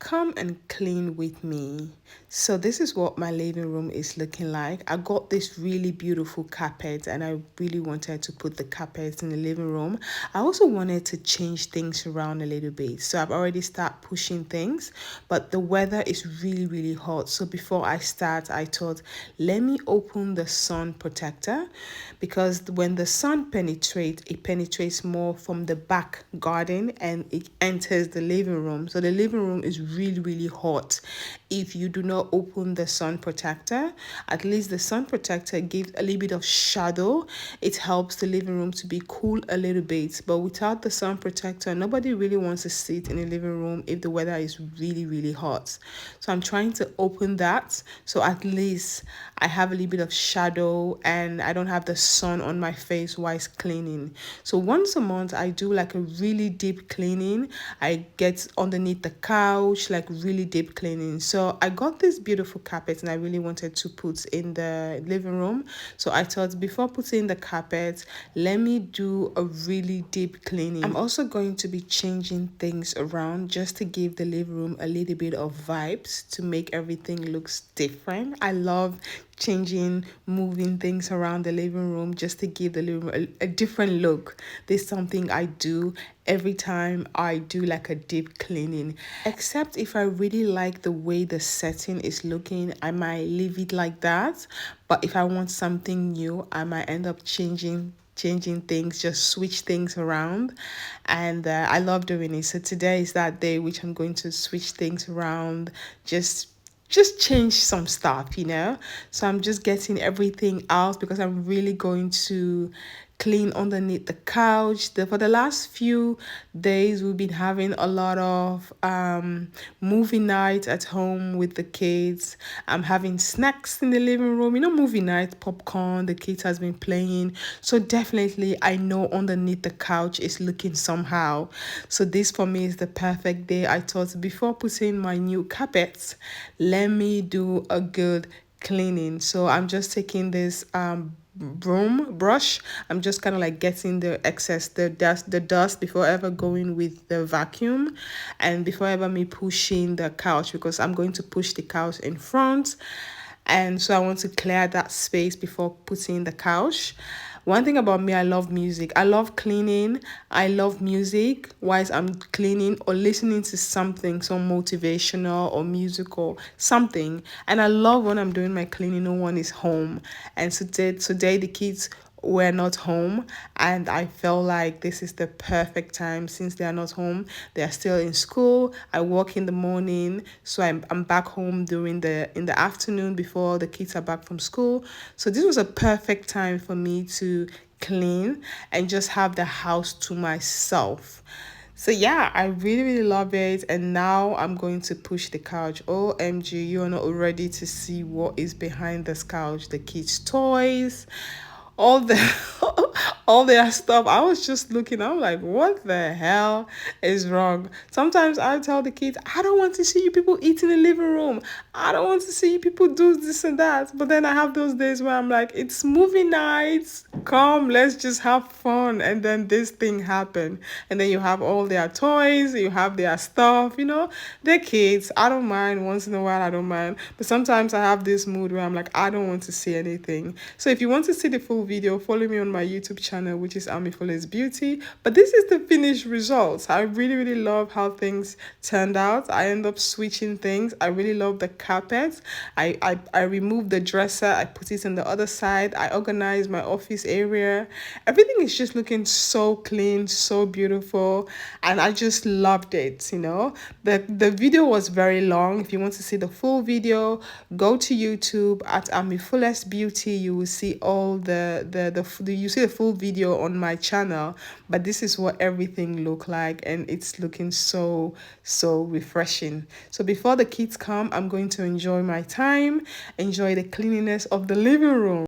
come and clean with me. So this is what my living room is looking like. I got this really beautiful carpet and I really wanted to put the carpet in the living room. I also wanted to change things around a little bit. So I've already started pushing things, but the weather is really hot. So before I start, I thought, let me open the sun protector, because when the sun penetrates, it penetrates more from the back garden and it enters the living room. So the living room is really hot if you do not open the sun protector. At least the sun protector gives a little bit of shadow. It helps the living room to be cool a little bit, but without the sun protector, nobody really wants to sit in the living room if the weather is really hot. So I'm trying to open that, so at least I have a little bit of shadow and I don't have the sun on my face while it's cleaning. So once a month I do like a really deep cleaning. I get underneath the couch, like really deep cleaning. So I got this beautiful carpet and I really wanted to put in the living room. So I thought, before putting the carpet, let me do a really deep cleaning. I'm also going to be changing things around just to give the living room a little bit of vibes, to make everything looks different. I love changing, moving things around the living room just to give the living room a different look. This is something I do every time I do like a deep cleaning, except if I really like the way the setting is looking, I might leave it like that. But if I want something new, I might end up changing things, just switch things around. And I love doing it. So today is that day which I'm going to switch things around, just change some stuff, you know. So I'm just getting everything out because I'm really going to clean underneath the couch. For the last few days we've been having a lot of movie night at home with the kids. I'm having snacks in the living room, you know, movie night, popcorn, the kids has been playing. So definitely I know underneath the couch is looking somehow. So this for me is the perfect day. I thought, before putting my new carpets, let me do a good cleaning. So I'm just taking this broom brush. I'm just kind of like getting the excess, the dust before ever going with the vacuum, and before ever me pushing the couch, because I'm going to push the couch in front, and so I want to clear that space before putting the couch. One thing about me, I love music. I love cleaning. I love music whilst I'm cleaning, or listening to something, some motivational or musical something. And I love when I'm doing my cleaning, no one is home. And today the kids were not home, and I felt like this is the perfect time. Since they are not home, they are still in school. I work in the morning, so I'm back home during in the afternoon before the kids are back from school. So this was a perfect time for me to clean and just have the house to myself. So yeah, I really love it. And now I'm going to push the couch. OMG, you are not ready to see what is behind this couch. The kids' toys, all the all their stuff. I was just looking, I'm like, what the hell is wrong? Sometimes I tell the kids, I don't want to see you people eat in the living room. I don't want to see you people do this and that. But then I have those days where I'm like, it's movie nights. Come, let's just have fun. And then this thing happened. And then you have all their toys, you have their stuff, you know. They're kids. I don't mind. Once in a while, I don't mind. But sometimes I have this mood where I'm like, I don't want to see anything. So if you want to see the full video, follow me on my YouTube channel, which is AmifullestBeauty. But this is the finished results. I really love how things turned out. I end up switching things. I really love the carpet. I removed the dresser. I put it on the other side. I organized my office area. Everything is just looking so clean, so beautiful, and I just loved it. You know, the video was very long. If you want to see the full video, go to YouTube at AmifullestBeauty. You will see all you see the full video on my channel. But this is what everything look like, and it's looking so refreshing. So before the kids come, I'm going to enjoy my time, enjoy the cleanliness of the living room.